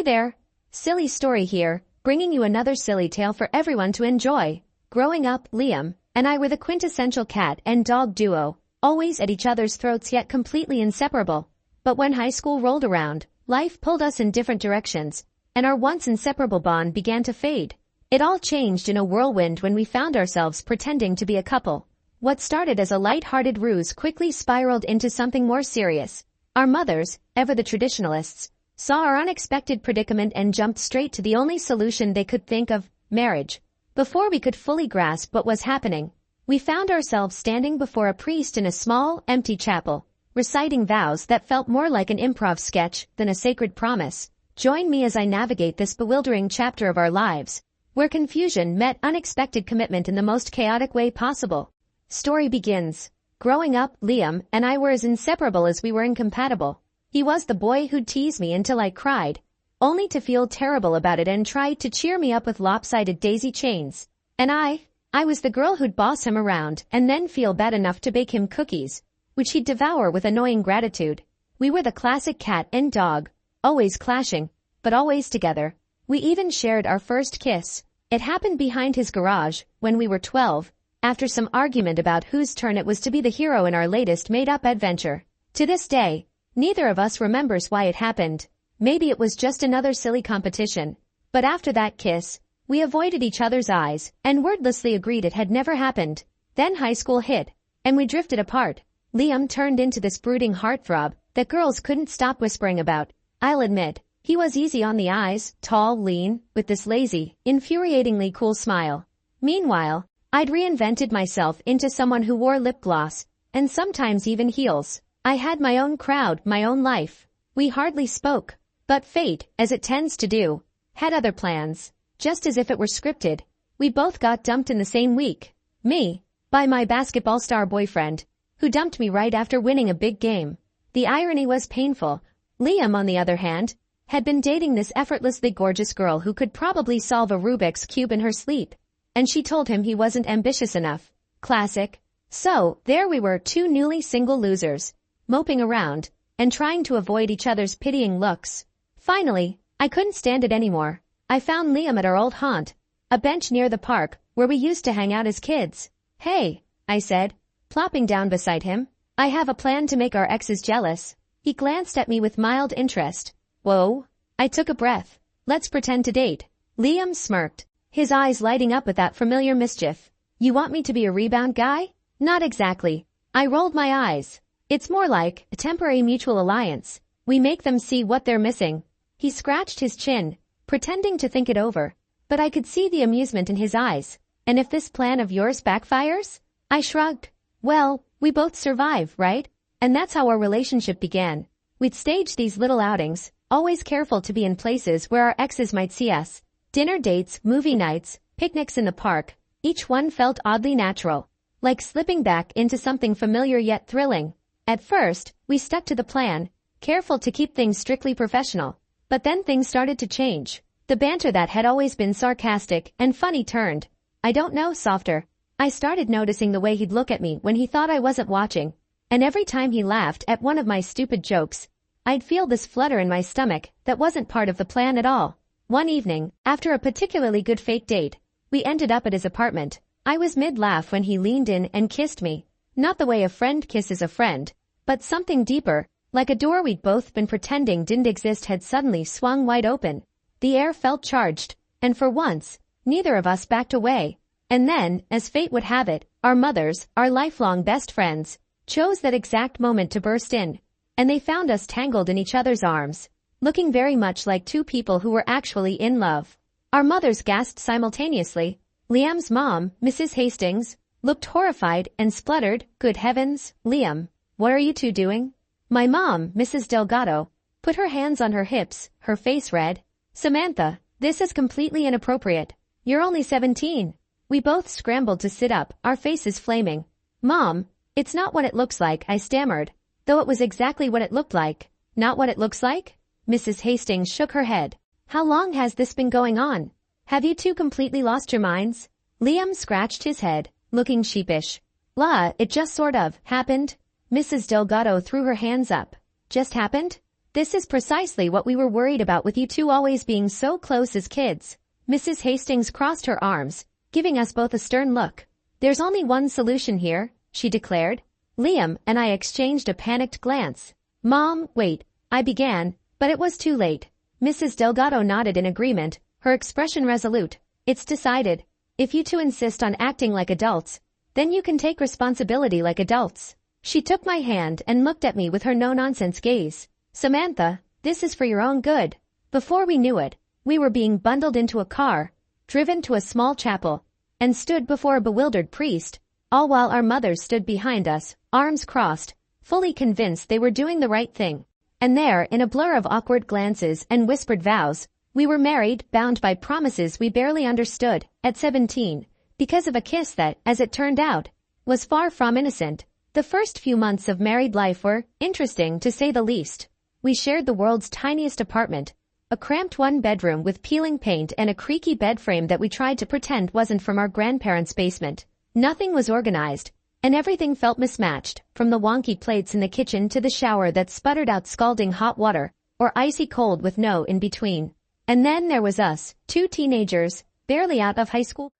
Hey there! Silly story here, bringing you another silly tale for everyone to enjoy. Growing up, Liam and I were the quintessential cat and dog duo, always at each other's throats yet completely inseparable. But when high school rolled around, life pulled us in different directions, and our once inseparable bond began to fade. It all changed in a whirlwind when we found ourselves pretending to be a couple. What started as a light-hearted ruse quickly spiraled into something more serious. Our mothers, ever the traditionalists, saw our unexpected predicament and jumped straight to the only solution they could think of, marriage. Before we could fully grasp what was happening, we found ourselves standing before a priest in a small, empty chapel, reciting vows that felt more like an improv sketch than a sacred promise. Join me as I navigate this bewildering chapter of our lives, where confusion met unexpected commitment in the most chaotic way possible. Story begins. Growing up, Liam and I were as inseparable as we were incompatible. He was the boy who'd tease me until I cried, only to feel terrible about it and try to cheer me up with lopsided daisy chains. And I was the girl who'd boss him around and then feel bad enough to bake him cookies, which he'd devour with annoying gratitude. We were the classic cat and dog, always clashing, but always together. We even shared our first kiss. It happened behind his garage when we were 12, after some argument about whose turn it was to be the hero in our latest made-up adventure. To this day, neither of us remembers why it happened. Maybe it was just another silly competition. But after that kiss, we avoided each other's eyes and wordlessly agreed it had never happened. Then high school hit, and we drifted apart. Liam turned into this brooding heartthrob that girls couldn't stop whispering about. I'll admit, he was easy on the eyes, tall, lean, with this lazy, infuriatingly cool smile. Meanwhile, I'd reinvented myself into someone who wore lip gloss, and sometimes even heels. I had my own crowd, my own life. We hardly spoke, but fate, as it tends to do, had other plans. Just as if it were scripted, we both got dumped in the same week. Me, by my basketball star boyfriend, who dumped me right after winning a big game. The irony was painful. Liam, on the other hand, had been dating this effortlessly gorgeous girl who could probably solve a Rubik's Cube in her sleep. And she told him he wasn't ambitious enough. Classic. So, there we were, two newly single losers, moping around, and trying to avoid each other's pitying looks. Finally, I couldn't stand it anymore. I found Liam at our old haunt, a bench near the park, where we used to hang out as kids. Hey, I said, plopping down beside him. I have a plan to make our exes jealous. He glanced at me with mild interest. Whoa. I took a breath. Let's pretend to date. Liam smirked, his eyes lighting up with that familiar mischief. You want me to be a rebound guy? Not exactly. I rolled my eyes. It's more like a temporary mutual alliance. We make them see what they're missing. He scratched his chin, pretending to think it over, but I could see the amusement in his eyes. And if this plan of yours backfires? I shrugged. Well, we both survive, right? And that's how our relationship began. We'd stage these little outings, always careful to be in places where our exes might see us. Dinner dates, movie nights, picnics in the park. Each one felt oddly natural, like slipping back into something familiar yet thrilling. At first, we stuck to the plan, careful to keep things strictly professional. But then things started to change. The banter that had always been sarcastic and funny turned, I don't know, softer. I started noticing the way he'd look at me when he thought I wasn't watching. And every time he laughed at one of my stupid jokes, I'd feel this flutter in my stomach that wasn't part of the plan at all. One evening, after a particularly good fake date, we ended up at his apartment. I was mid-laugh when he leaned in and kissed me. Not the way a friend kisses a friend, but something deeper, like a door we'd both been pretending didn't exist had suddenly swung wide open. The air felt charged, and for once, neither of us backed away. And then, as fate would have it, our mothers, our lifelong best friends, chose that exact moment to burst in. And they found us tangled in each other's arms, looking very much like two people who were actually in love. Our mothers gasped simultaneously. Liam's mom, Mrs. Hastings, looked horrified and spluttered, "Good heavens, Liam, what are you two doing?" My mom, Mrs. Delgado, put her hands on her hips, her face red. "Samantha, this is completely inappropriate. You're only 17. We both scrambled to sit up, our faces flaming. "Mom, it's not what it looks like," I stammered, though it was exactly what it looked like. "Not what it looks like?" Mrs. Hastings shook her head. "How long has this been going on? Have you two completely lost your minds?" Liam scratched his head, looking sheepish. "It just sort of happened." Mrs. Delgado threw her hands up. "Just happened?" This is precisely what we were worried about with you two always being so close as kids. Mrs. Hastings crossed her arms, giving us both a stern look. There's only one solution here, she declared. Liam and I exchanged a panicked glance. Mom, wait, I began, but it was too late. Mrs. Delgado nodded in agreement, her expression resolute. It's decided. If you two insist on acting like adults, then you can take responsibility like adults. She took my hand and looked at me with her no-nonsense gaze. Samantha, this is for your own good. Before we knew it, we were being bundled into a car, driven to a small chapel, and stood before a bewildered priest, all while our mothers stood behind us, arms crossed, fully convinced they were doing the right thing. And there, in a blur of awkward glances and whispered vows, we were married, bound by promises we barely understood, at 17, because of a kiss that, as it turned out, was far from innocent. The first few months of married life were interesting, to say the least. We shared the world's tiniest apartment, a cramped one-bedroom with peeling paint and a creaky bed frame that we tried to pretend wasn't from our grandparents' basement. Nothing was organized, and everything felt mismatched, from the wonky plates in the kitchen to the shower that sputtered out scalding hot water, or icy cold with no in-between. And then there was us, two teenagers, barely out of high school,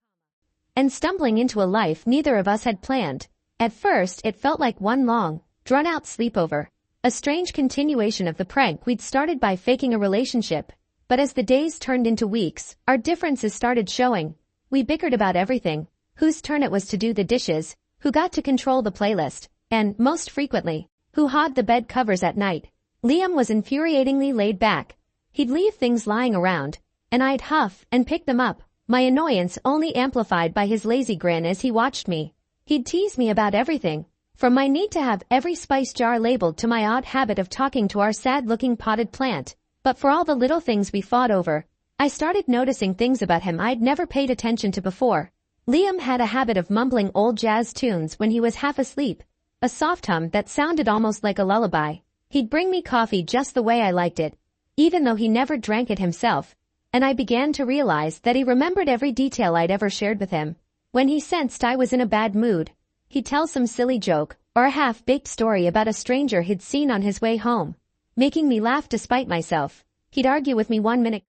and stumbling into a life neither of us had planned. At first, it felt like one long, drawn-out sleepover, a strange continuation of the prank we'd started by faking a relationship. But as the days turned into weeks, our differences started showing. We bickered about everything, whose turn it was to do the dishes, who got to control the playlist, and, most frequently, who hogged the bed covers at night. Liam was infuriatingly laid back. He'd leave things lying around, and I'd huff and pick them up, my annoyance only amplified by his lazy grin as he watched me. He'd tease me about everything, from my need to have every spice jar labeled to my odd habit of talking to our sad-looking potted plant. But for all the little things we fought over, I started noticing things about him I'd never paid attention to before. Liam had a habit of mumbling old jazz tunes when he was half asleep, a soft hum that sounded almost like a lullaby. He'd bring me coffee just the way I liked it, even though he never drank it himself, and I began to realize that he remembered every detail I'd ever shared with him. When he sensed I was in a bad mood, he'd tell some silly joke or a half-baked story about a stranger he'd seen on his way home, making me laugh despite myself. He'd argue with me 1 minute,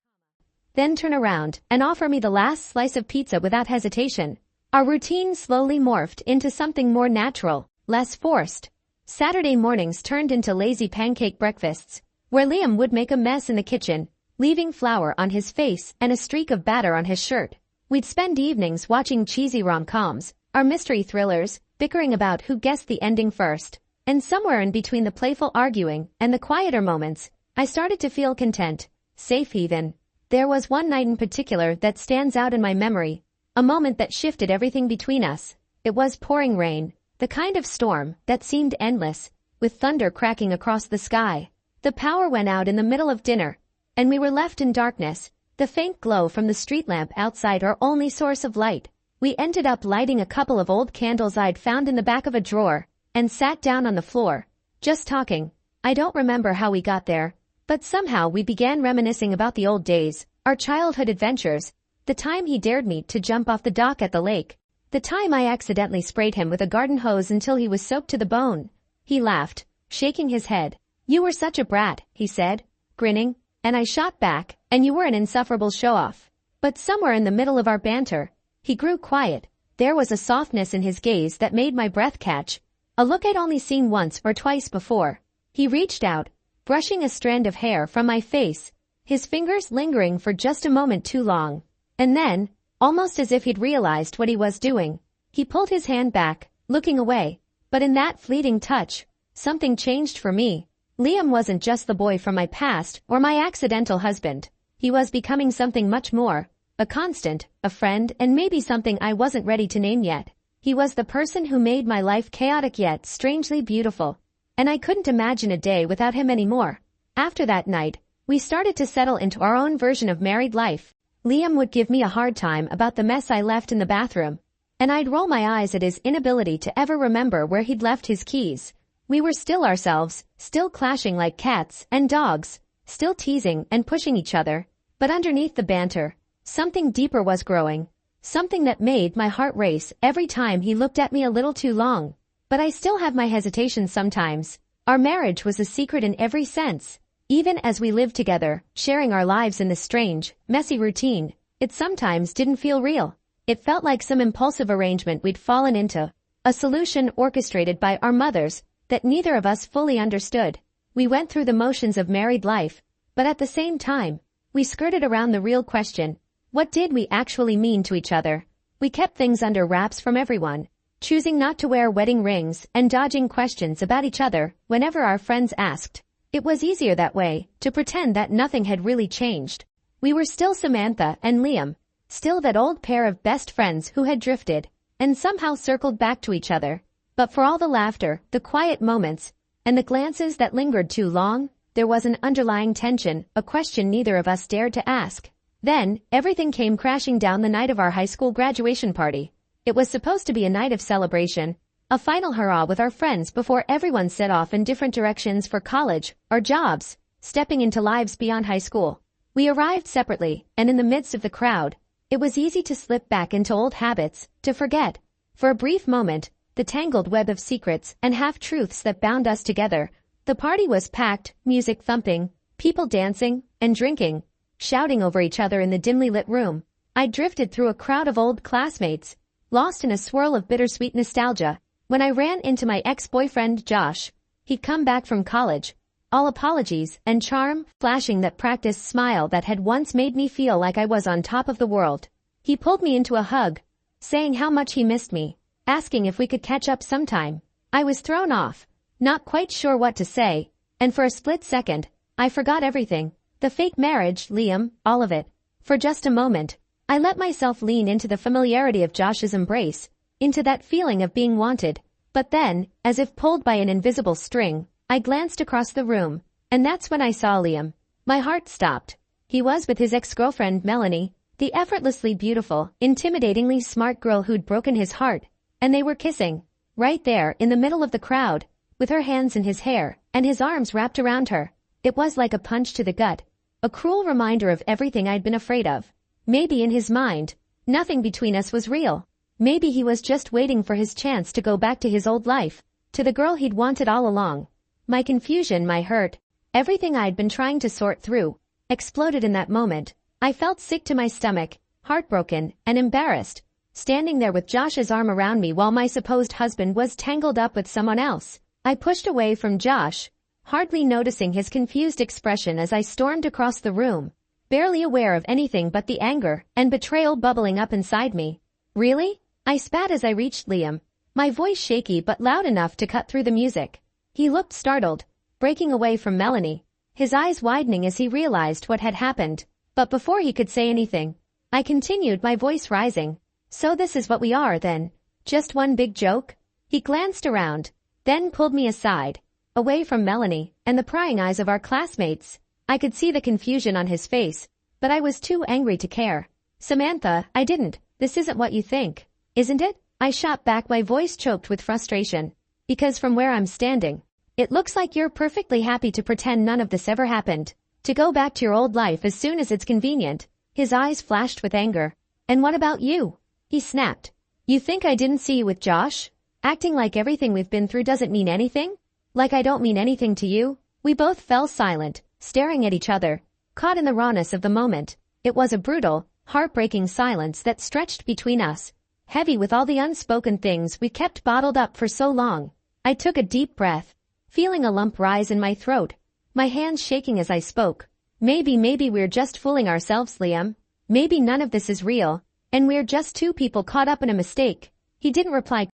then turn around and offer me the last slice of pizza without hesitation. Our routine slowly morphed into something more natural, less forced. Saturday mornings turned into lazy pancake breakfasts, where Liam would make a mess in the kitchen, leaving flour on his face and a streak of batter on his shirt. We'd spend evenings watching cheesy rom-coms, our mystery thrillers, bickering about who guessed the ending first. And somewhere in between the playful arguing and the quieter moments, I started to feel content, safe even. There was one night in particular that stands out in my memory, a moment that shifted everything between us. It was pouring rain, the kind of storm that seemed endless, with thunder cracking across the sky. The power went out in the middle of dinner, and we were left in darkness, the faint glow from the street lamp outside our only source of light. We ended up lighting a couple of old candles I'd found in the back of a drawer, and sat down on the floor, just talking. I don't remember how we got there, but somehow we began reminiscing about the old days, our childhood adventures, the time he dared me to jump off the dock at the lake, the time I accidentally sprayed him with a garden hose until he was soaked to the bone. He laughed, shaking his head. You were such a brat, he said, grinning, and I shot back, and you were an insufferable show-off. But somewhere in the middle of our banter, he grew quiet. There was a softness in his gaze that made my breath catch, a look I'd only seen once or twice before. He reached out, brushing a strand of hair from my face, his fingers lingering for just a moment too long. And then, almost as if he'd realized what he was doing, he pulled his hand back, looking away. But in that fleeting touch, something changed for me. Liam wasn't just the boy from my past or my accidental husband. He was becoming something much more, a constant, a friend, and maybe something I wasn't ready to name yet. He was the person who made my life chaotic yet strangely beautiful, and I couldn't imagine a day without him anymore. After that night, we started to settle into our own version of married life. Liam would give me a hard time about the mess I left in the bathroom, and I'd roll my eyes at his inability to ever remember where he'd left his keys. We were still ourselves, still clashing like cats and dogs, still teasing and pushing each other, but underneath the banter, something deeper was growing, something that made my heart race every time he looked at me a little too long. But I still have my hesitations sometimes. Our marriage was a secret in every sense. Even as we lived together, sharing our lives in this strange, messy routine, it sometimes didn't feel real. It felt like some impulsive arrangement we'd fallen into, a solution orchestrated by our mothers that neither of us fully understood. We went through the motions of married life, but at the same time, we skirted around the real question. What did we actually mean to each other? We kept things under wraps from everyone, choosing not to wear wedding rings and dodging questions about each other whenever our friends asked. It was easier that way, to pretend that nothing had really changed. We were still Samantha and Liam, still that old pair of best friends who had drifted and somehow circled back to each other. But for all the laughter, the quiet moments, and the glances that lingered too long, there was an underlying tension, a question neither of us dared to ask. Then, everything came crashing down the night of our high school graduation party. It was supposed to be a night of celebration, a final hurrah with our friends before everyone set off in different directions for college or jobs, stepping into lives beyond high school. We arrived separately, and in the midst of the crowd, it was easy to slip back into old habits, to forget, for a brief moment, the tangled web of secrets and half-truths that bound us together. The party was packed, music thumping, people dancing and drinking, shouting over each other in the dimly lit room. I drifted through a crowd of old classmates, lost in a swirl of bittersweet nostalgia, when I ran into my ex-boyfriend Josh. He'd come back from college, all apologies and charm, flashing that practiced smile that had once made me feel like I was on top of the world. He pulled me into a hug, saying how much he missed me, asking if we could catch up sometime. I was thrown off, not quite sure what to say, and for a split second, I forgot everything. The fake marriage, Liam, all of it. For just a moment, I let myself lean into the familiarity of Josh's embrace, into that feeling of being wanted. But then, as if pulled by an invisible string, I glanced across the room, and that's when I saw Liam. My heart stopped. He was with his ex-girlfriend Melanie, the effortlessly beautiful, intimidatingly smart girl who'd broken his heart, and they were kissing, right there in the middle of the crowd, with her hands in his hair, and his arms wrapped around her. It was like a punch to the gut, a cruel reminder of everything I'd been afraid of. Maybe in his mind, nothing between us was real. Maybe he was just waiting for his chance to go back to his old life, to the girl he'd wanted all along. My confusion, my hurt, everything I'd been trying to sort through, exploded in that moment. I felt sick to my stomach, heartbroken and embarrassed, standing there with Josh's arm around me while my supposed husband was tangled up with someone else. I pushed away from Josh, hardly noticing his confused expression as I stormed across the room, barely aware of anything but the anger and betrayal bubbling up inside me. Really? I spat as I reached Liam, my voice shaky but loud enough to cut through the music. He looked startled, breaking away from Melanie, his eyes widening as he realized what had happened. But before he could say anything, I continued, my voice rising. So this is what we are then? Just one big joke? He glanced around, then pulled me aside, away from Melanie and the prying eyes of our classmates. I could see the confusion on his face, but I was too angry to care. Samantha, I didn't. This isn't what you think, isn't it? I shot back, my voice choked with frustration. Because from where I'm standing, it looks like you're perfectly happy to pretend none of this ever happened, to go back to your old life as soon as it's convenient. His eyes flashed with anger. And what about you? He snapped. You think I didn't see you with Josh? Acting like everything we've been through doesn't mean anything? Like I don't mean anything to you? We both fell silent, staring at each other, caught in the rawness of the moment. It was a brutal, heartbreaking silence that stretched between us, heavy with all the unspoken things we kept bottled up for so long. I took a deep breath, feeling a lump rise in my throat, my hands shaking as I spoke. Maybe we're just fooling ourselves, Liam. Maybe none of this is real, and we're just two people caught up in a mistake. He didn't reply,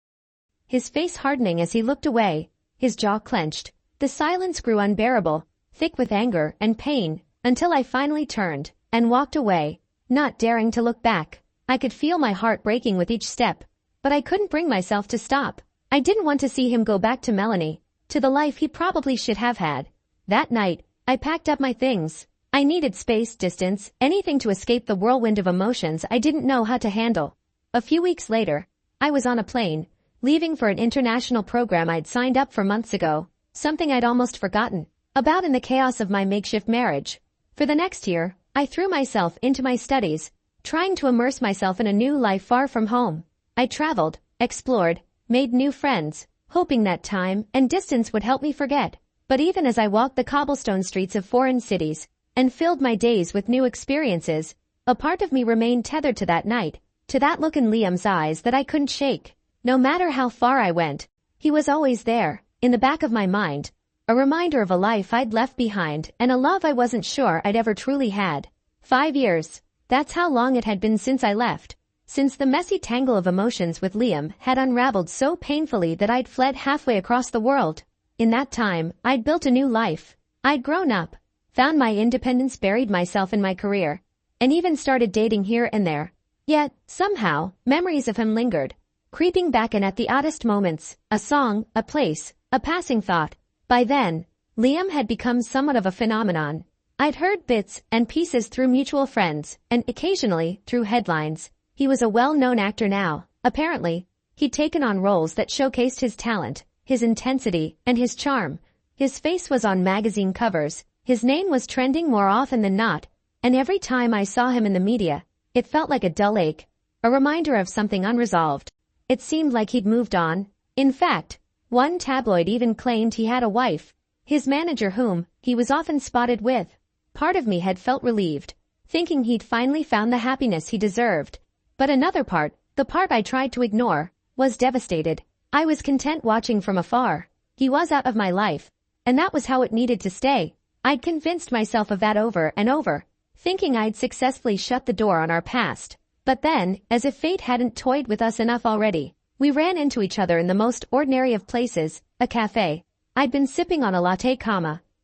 his face hardening as he looked away, his jaw clenched. The silence grew unbearable, thick with anger and pain, until I finally turned and walked away, not daring to look back. I could feel my heart breaking with each step, but I couldn't bring myself to stop. I didn't want to see him go back to Melanie, to the life he probably should have had. That night, I packed up my things. I needed space, distance, anything to escape the whirlwind of emotions I didn't know how to handle. A few weeks later, I was on a plane, leaving for an international program I'd signed up for months ago, something I'd almost forgotten about in the chaos of my makeshift marriage. For the next year, I threw myself into my studies, trying to immerse myself in a new life far from home. I traveled, explored, made new friends, hoping that time and distance would help me forget. But even as I walked the cobblestone streets of foreign cities and filled my days with new experiences, a part of me remained tethered to that night, to that look in Liam's eyes that I couldn't shake. No matter how far I went, he was always there, in the back of my mind, a reminder of a life I'd left behind and a love I wasn't sure I'd ever truly had. 5 years. That's how long it had been since I left. Since the messy tangle of emotions with Liam had unraveled so painfully that I'd fled halfway across the world. In that time, I'd built a new life. I'd grown up, found my independence, buried myself in my career, and even started dating here and there. Yet, somehow, memories of him lingered, creeping back in at the oddest moments, a song, a place, a passing thought. By then, Liam had become somewhat of a phenomenon. I'd heard bits and pieces through mutual friends, and occasionally through headlines. He was a well-known actor now. Apparently, he'd taken on roles that showcased his talent, his intensity, and his charm. His face was on magazine covers, his name was trending more often than not, and every time I saw him in the media, it felt like a dull ache, a reminder of something unresolved. It seemed like he'd moved on. In fact, one tabloid even claimed he had a wife, his manager whom he was often spotted with. Part of me had felt relieved, thinking he'd finally found the happiness he deserved. But another part, the part I tried to ignore, was devastated. I was content watching from afar. He was out of my life, and that was how it needed to stay. I'd convinced myself of that over and over, thinking I'd successfully shut the door on our past. But then, as if fate hadn't toyed with us enough already, we ran into each other in the most ordinary of places, a cafe. I'd been sipping on a latte,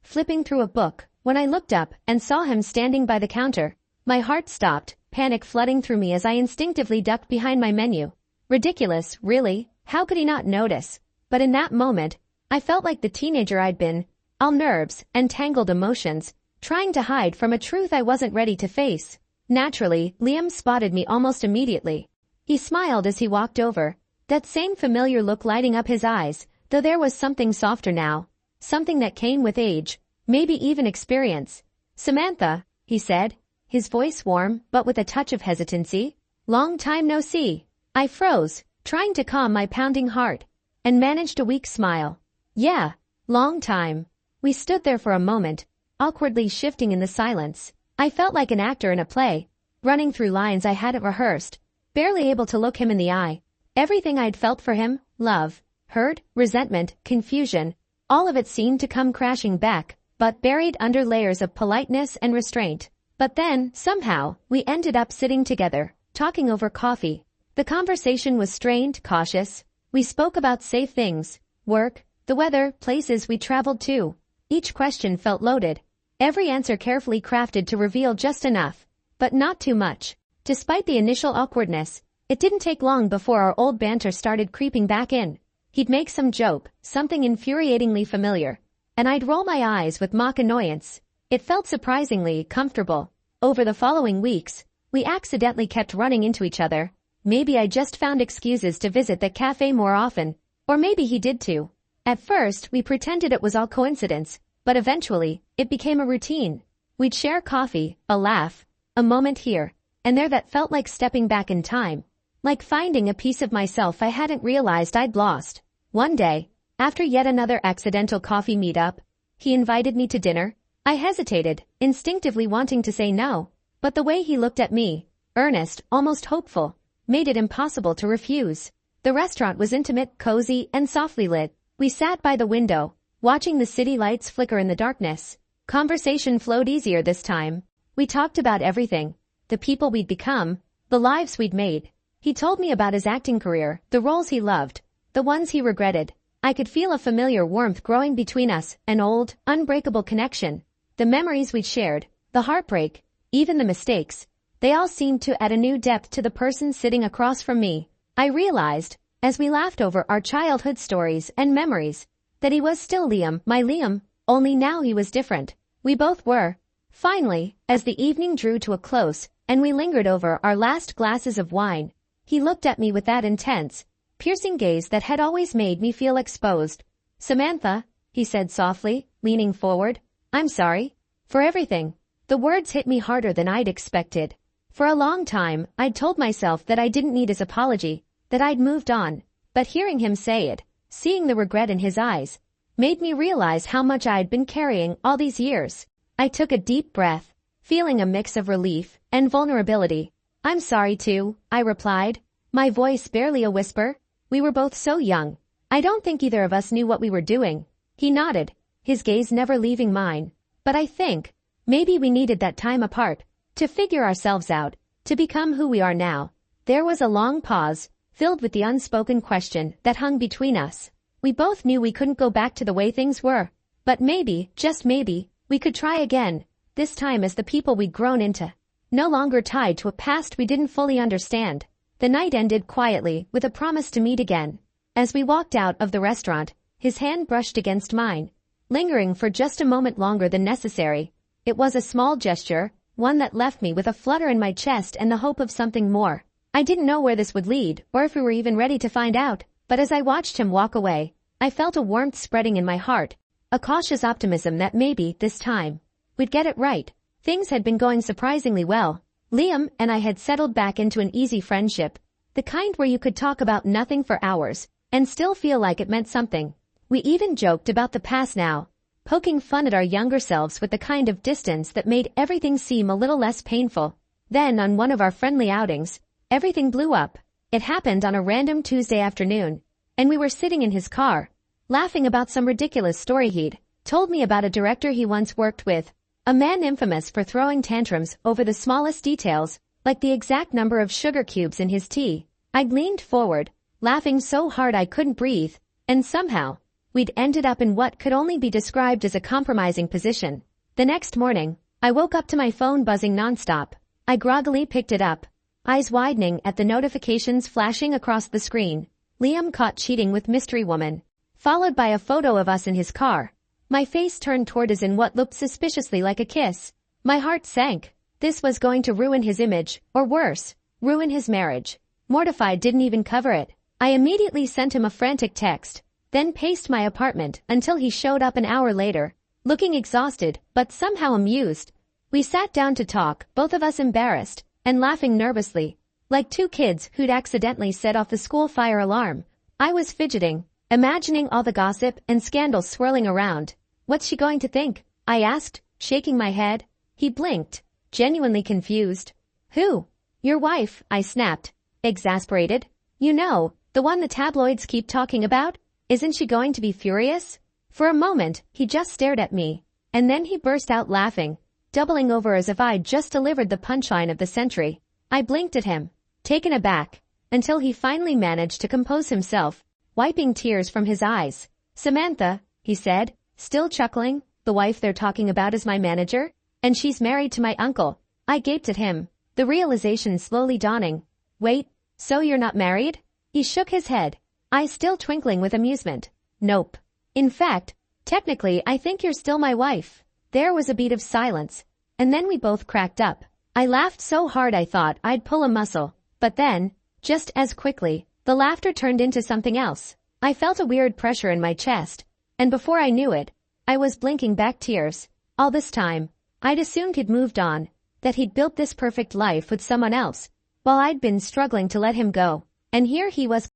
flipping through a book, when I looked up and saw him standing by the counter. My heart stopped, panic flooding through me as I instinctively ducked behind my menu. Ridiculous, really? How could he not notice? But in that moment, I felt like the teenager I'd been, all nerves and tangled emotions, trying to hide from a truth I wasn't ready to face. Naturally, Liam spotted me almost immediately. He smiled as he walked over, that same familiar look lighting up his eyes, though there was something softer now, something that came with age, maybe even experience. "Samantha," he said, his voice warm but with a touch of hesitancy. "Long time no see." I froze, trying to calm my pounding heart, and managed a weak smile. "Yeah, long time." We stood there for a moment, awkwardly shifting in the silence. I felt like an actor in a play, running through lines I hadn't rehearsed, barely able to look him in the eye. Everything I'd felt for him, love, hurt, resentment, confusion, all of it seemed to come crashing back, but buried under layers of politeness and restraint. But then, somehow, we ended up sitting together, talking over coffee. The conversation was strained, cautious. We spoke about safe things, work, the weather, places we traveled to. Each question felt loaded, every answer carefully crafted to reveal just enough, but not too much. Despite the initial awkwardness, it didn't take long before our old banter started creeping back in. He'd make some joke, something infuriatingly familiar, and I'd roll my eyes with mock annoyance. It felt surprisingly comfortable. Over the following weeks, we accidentally kept running into each other. Maybe I just found excuses to visit the cafe more often, or maybe he did too. At first, we pretended it was all coincidence, but eventually, it became a routine. We'd share coffee, a laugh, a moment here and there that felt like stepping back in time, like finding a piece of myself I hadn't realized I'd lost. One day, after yet another accidental coffee meetup, he invited me to dinner. I hesitated, instinctively wanting to say no, but the way he looked at me, earnest, almost hopeful, made it impossible to refuse. The restaurant was intimate, cozy, and softly lit. We sat by the window, watching the city lights flicker in the darkness. Conversation flowed easier this time. We talked about everything, the people we'd become, the lives we'd made. He told me about his acting career, the roles he loved, the ones he regretted. I could feel a familiar warmth growing between us, an old, unbreakable connection. The memories we'd shared, the heartbreak, even the mistakes, they all seemed to add a new depth to the person sitting across from me. I realized, as we laughed over our childhood stories and memories, that he was still Liam, my Liam, only now he was different. We both were. Finally, as the evening drew to a close, and we lingered over our last glasses of wine, he looked at me with that intense, piercing gaze that had always made me feel exposed. "Samantha," he said softly, leaning forward, "I'm sorry. For everything." The words hit me harder than I'd expected. For a long time, I'd told myself that I didn't need his apology, that I'd moved on. But hearing him say it, seeing the regret in his eyes, made me realize how much I had been carrying all these years. I took a deep breath, feeling a mix of relief and vulnerability. "I'm sorry too," I replied, my voice barely a whisper. We were both so young. I don't think either of us knew what we were doing. He nodded, his gaze never leaving mine. But I think, maybe we needed that time apart, to figure ourselves out, to become who we are now. There was a long pause, filled with the unspoken question that hung between us. We both knew we couldn't go back to the way things were. But maybe, just maybe, we could try again, this time as the people we'd grown into. No longer tied to a past we didn't fully understand. The night ended quietly, with a promise to meet again. As we walked out of the restaurant, his hand brushed against mine, lingering for just a moment longer than necessary. It was a small gesture, one that left me with a flutter in my chest and the hope of something more. I didn't know where this would lead, or if we were even ready to find out, but as I watched him walk away, I felt a warmth spreading in my heart, a cautious optimism that maybe, this time, we'd get it right. Things had been going surprisingly well. Liam and I had settled back into an easy friendship, the kind where you could talk about nothing for hours, and still feel like it meant something. We even joked about the past now, poking fun at our younger selves with the kind of distance that made everything seem a little less painful. Then on one of our friendly outings, everything blew up. It happened on a random Tuesday afternoon, and we were sitting in his car, laughing about some ridiculous story he'd told me about a director he once worked with, a man infamous for throwing tantrums over the smallest details, like the exact number of sugar cubes in his tea. I'd leaned forward, laughing so hard I couldn't breathe, and somehow, we'd ended up in what could only be described as a compromising position. The next morning, I woke up to my phone buzzing nonstop. I groggily picked it up, eyes widening at the notifications flashing across the screen. Liam caught cheating with mystery woman, followed by a photo of us in his car. My face turned toward his in what looked suspiciously like a kiss. My heart sank. This was going to ruin his image, or worse, ruin his marriage. Mortified didn't even cover it. I immediately sent him a frantic text, then paced my apartment until he showed up an hour later, looking exhausted, but somehow amused. We sat down to talk, both of us embarrassed, and laughing nervously, like two kids who'd accidentally set off the school fire alarm. I was fidgeting, imagining all the gossip and scandal swirling around. "What's she going to think?" I asked, shaking my head. He blinked, genuinely confused. "Who?" "Your wife," I snapped, exasperated. "You know, the one the tabloids keep talking about? Isn't she going to be furious?" For a moment, he just stared at me, and then he burst out laughing, doubling over as if I'd just delivered the punchline of the century. I blinked at him, taken aback, until he finally managed to compose himself, wiping tears from his eyes. "Samantha," he said, still chuckling, "the wife they're talking about is my manager, and she's married to my uncle." I gaped at him, the realization slowly dawning. "Wait, so you're not married?" He shook his head, eyes still twinkling with amusement. "Nope. In fact, technically I think you're still my wife." There was a beat of silence, and then we both cracked up. I laughed so hard I thought I'd pull a muscle, but then, just as quickly, the laughter turned into something else. I felt a weird pressure in my chest, and before I knew it, I was blinking back tears. All this time, I'd assumed he'd moved on, that he'd built this perfect life with someone else, while I'd been struggling to let him go. And here he was,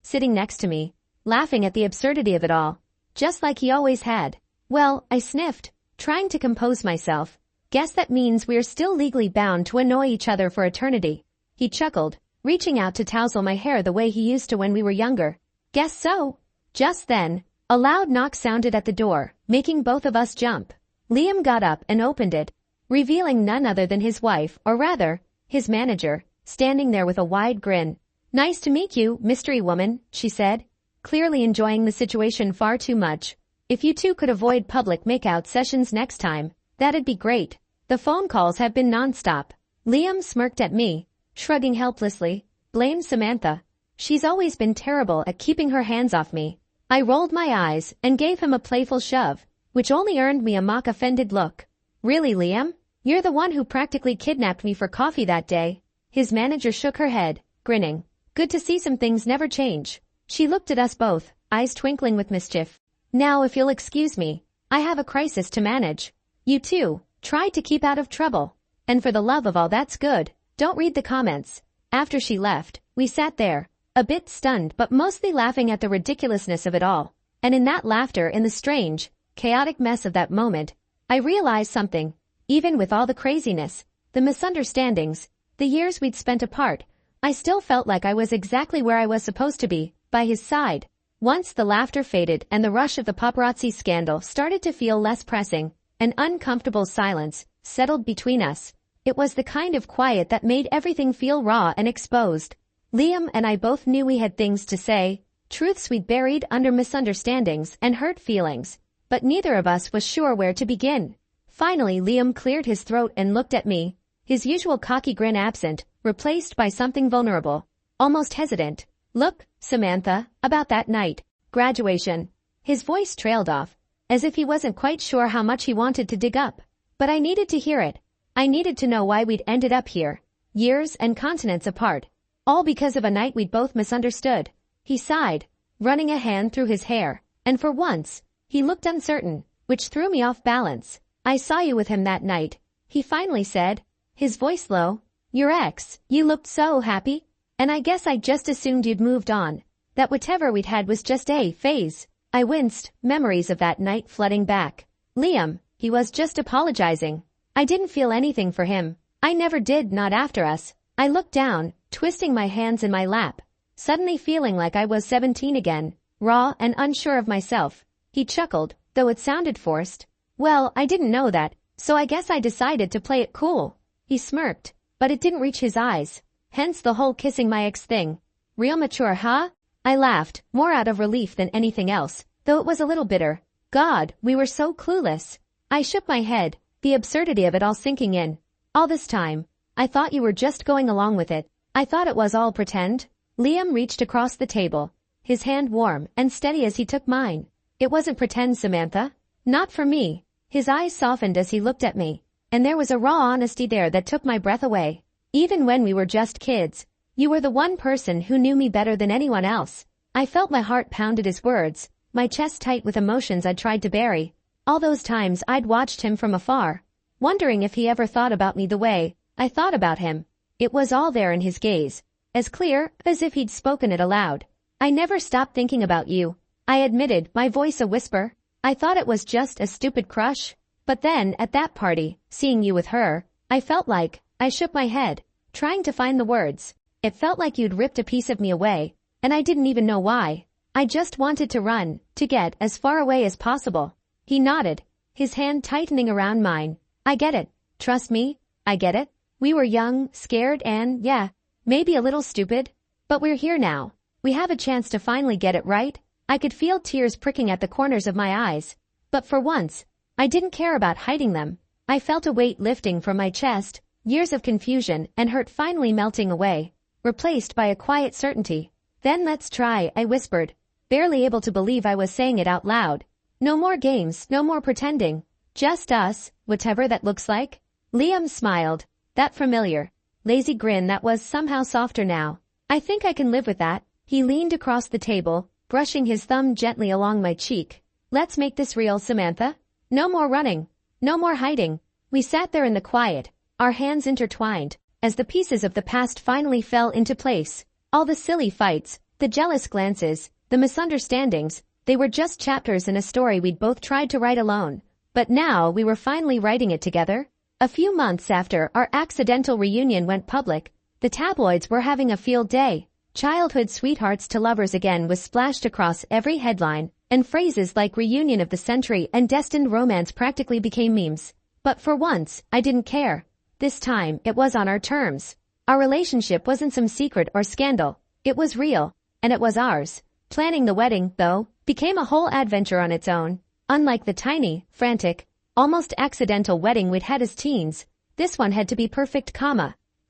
sitting next to me, laughing at the absurdity of it all, just like he always had. "Well," I sniffed, trying to compose myself, "guess that means we're still legally bound to annoy each other for eternity." He chuckled, reaching out to tousle my hair the way he used to when we were younger. "Guess so." Just then, a loud knock sounded at the door, making both of us jump. Liam got up and opened it, revealing none other than his wife, or rather, his manager, standing there with a wide grin. "Nice to meet you, mystery woman," she said, clearly enjoying the situation far too much. "If you two could avoid public makeout sessions next time, that'd be great. The phone calls have been nonstop." Liam smirked at me, shrugging helplessly. "Blame Samantha. She's always been terrible at keeping her hands off me." I rolled my eyes and gave him a playful shove, which only earned me a mock-offended look. "Really, Liam? You're the one who practically kidnapped me for coffee that day." His manager shook her head, grinning. "Good to see some things never change." She looked at us both, eyes twinkling with mischief. "Now if you'll excuse me, I have a crisis to manage. You two, try to keep out of trouble. And for the love of all that's good, don't read the comments." After she left, we sat there, a bit stunned but mostly laughing at the ridiculousness of it all. And in that laughter, in the strange, chaotic mess of that moment, I realized something. Even with all the craziness, the misunderstandings, the years we'd spent apart, I still felt like I was exactly where I was supposed to be, by his side. Once the laughter faded and the rush of the paparazzi scandal started to feel less pressing, an uncomfortable silence settled between us. It was the kind of quiet that made everything feel raw and exposed. Liam and I both knew we had things to say, truths we'd buried under misunderstandings and hurt feelings, but neither of us was sure where to begin. Finally, Liam cleared his throat and looked at me, his usual cocky grin absent, replaced by something vulnerable, almost hesitant. "Look, Samantha, about that night, graduation." His voice trailed off, as if he wasn't quite sure how much he wanted to dig up. But I needed to hear it. I needed to know why we'd ended up here, years and continents apart, all because of a night we'd both misunderstood. He sighed, running a hand through his hair, and for once, he looked uncertain, which threw me off balance. "I saw you with him that night," he finally said, his voice low. "Your ex, you looked so happy. And I guess I just assumed you'd moved on, that whatever we'd had was just a phase." I winced, memories of that night flooding back. Liam, he was just apologizing. I didn't feel anything for him. I never did, not after us. I looked down, twisting my hands in my lap, suddenly feeling like I was 17 again, raw and unsure of myself. He chuckled, though it sounded forced. "Well, I didn't know that, so I guess I decided to play it cool." He smirked, but it didn't reach his eyes. Hence the whole kissing my ex thing. "Real mature, huh?" I laughed, more out of relief than anything else, though it was a little bitter. God, we were so clueless. I shook my head, the absurdity of it all sinking in. "All this time, I thought you were just going along with it. I thought it was all pretend." Liam reached across the table, his hand warm and steady as he took mine. "It wasn't pretend, Samantha. Not for me." His eyes softened as he looked at me, and there was a raw honesty there that took my breath away. "Even when we were just kids, you were the one person who knew me better than anyone else." I felt my heart pound at his words, my chest tight with emotions I'd tried to bury. All those times I'd watched him from afar, wondering if he ever thought about me the way I thought about him. It was all there in his gaze, as clear as if he'd spoken it aloud. "I never stopped thinking about you," I admitted, my voice a whisper. "I thought it was just a stupid crush. But then, at that party, seeing you with her, I felt like..." I shook my head, trying to find the words. "It felt like you'd ripped a piece of me away, and I didn't even know why. I just wanted to run, to get as far away as possible." He nodded, his hand tightening around mine. "I get it. Trust me, I get it. We were young, scared and, yeah, maybe a little stupid. But we're here now. We have a chance to finally get it right." I could feel tears pricking at the corners of my eyes. But for once, I didn't care about hiding them. I felt a weight lifting from my chest, years of confusion and hurt finally melting away, replaced by a quiet certainty. "Then let's try," I whispered, barely able to believe I was saying it out loud. "No more games, no more pretending. Just us, whatever that looks like." Liam smiled, that familiar, lazy grin that was somehow softer now. "I think I can live with that." He leaned across the table, brushing his thumb gently along my cheek. "Let's make this real, Samantha. No more running. No more hiding." We sat there in the quiet, our hands intertwined, as the pieces of the past finally fell into place. All the silly fights, the jealous glances, the misunderstandings, they were just chapters in a story we'd both tried to write alone. But now we were finally writing it together. A few months after our accidental reunion went public, the tabloids were having a field day. "Childhood sweethearts to lovers again" was splashed across every headline, and phrases like "reunion of the century" and "destined romance" practically became memes. But for once, I didn't care. This time, it was on our terms. Our relationship wasn't some secret or scandal. It was real, and it was ours. Planning the wedding, though, became a whole adventure on its own. Unlike the tiny, frantic, almost accidental wedding we'd had as teens, this one had to be perfect,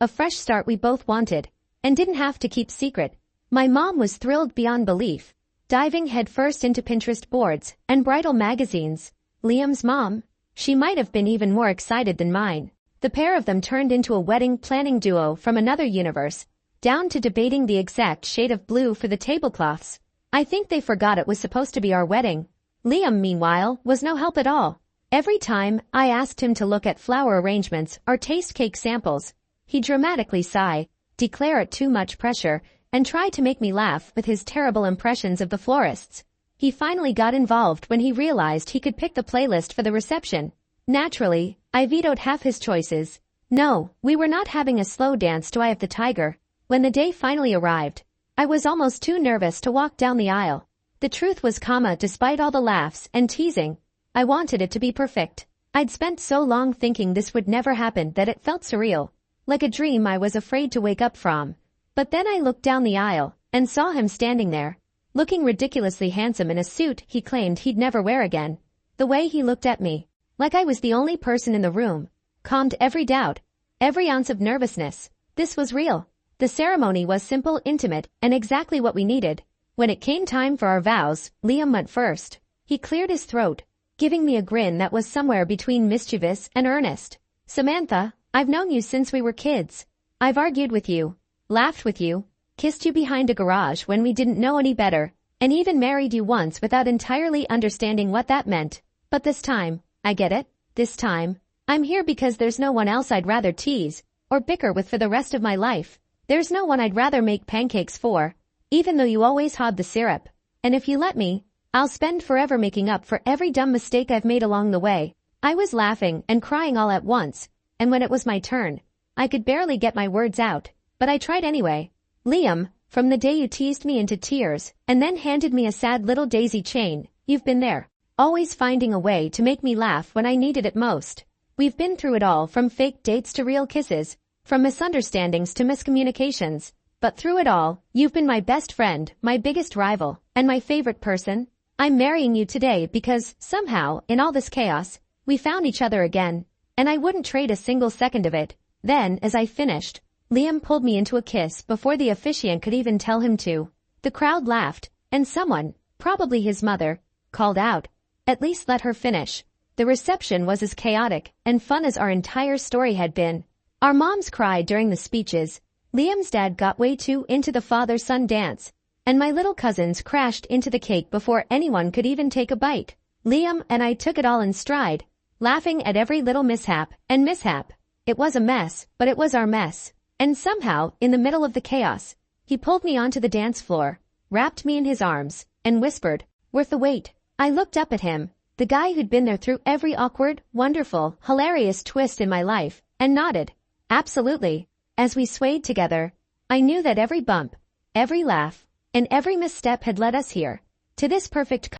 a fresh start we both wanted, and didn't have to keep secret. My mom was thrilled beyond belief, diving headfirst into Pinterest boards and bridal magazines. Liam's mom, she might have been even more excited than mine. The pair of them turned into a wedding planning duo from another universe, down to debating the exact shade of blue for the tablecloths. I think they forgot it was supposed to be our wedding. Liam, meanwhile, was no help at all. Every time I asked him to look at flower arrangements or taste cake samples, he'd dramatically sigh, declare it too much pressure, and try to make me laugh with his terrible impressions of the florists. He finally got involved when he realized he could pick the playlist for the reception. Naturally, I vetoed half his choices. No, we were not having a slow dance to Eye of the Tiger. When the day finally arrived, I was almost too nervous to walk down the aisle. The truth was, despite all the laughs and teasing, I wanted it to be perfect. I'd spent so long thinking this would never happen that it felt surreal, like a dream I was afraid to wake up from. But then I looked down the aisle and saw him standing there, looking ridiculously handsome in a suit he claimed he'd never wear again. The way he looked at me, like I was the only person in the room, calmed every doubt, every ounce of nervousness. This was real. The ceremony was simple, intimate, and exactly what we needed. When it came time for our vows, Liam went first. He cleared his throat, giving me a grin that was somewhere between mischievous and earnest. "Samantha, I've known you since we were kids. I've argued with you, laughed with you, kissed you behind a garage when we didn't know any better, and even married you once without entirely understanding what that meant. But this time, I get it. This time, I'm here because there's no one else I'd rather tease or bicker with for the rest of my life. There's no one I'd rather make pancakes for, even though you always hog the syrup. And if you let me, I'll spend forever making up for every dumb mistake I've made along the way." I was laughing and crying all at once, and when it was my turn, I could barely get my words out, but I tried anyway. "Liam, from the day you teased me into tears and then handed me a sad little daisy chain, you've been there, always finding a way to make me laugh when I needed it most. We've been through it all, from fake dates to real kisses, from misunderstandings to miscommunications. But through it all, you've been my best friend, my biggest rival, and my favorite person. I'm marrying you today because, somehow, in all this chaos, we found each other again, and I wouldn't trade a single second of it." Then, as I finished, Liam pulled me into a kiss before the officiant could even tell him to. The crowd laughed, and someone, probably his mother, called out, "At least let her finish." The reception was as chaotic and fun as our entire story had been. Our moms cried during the speeches, Liam's dad got way too into the father-son dance, and my little cousins crashed into the cake before anyone could even take a bite. Liam and I took it all in stride, laughing at every little mishap and mishap. It was a mess, but it was our mess. And somehow, in the middle of the chaos, he pulled me onto the dance floor, wrapped me in his arms, and whispered, "Worth the wait." I looked up at him, the guy who'd been there through every awkward, wonderful, hilarious twist in my life, and nodded, "Absolutely." As we swayed together, I knew that every bump, every laugh, and every misstep had led us here, to this perfect,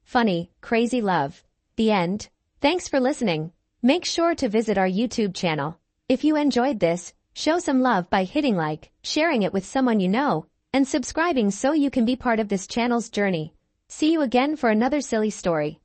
funny, crazy love. The end. Thanks for listening. Make sure to visit our YouTube channel. If you enjoyed this, show some love by hitting like, sharing it with someone you know, and subscribing so you can be part of this channel's journey. See you again for another silly story.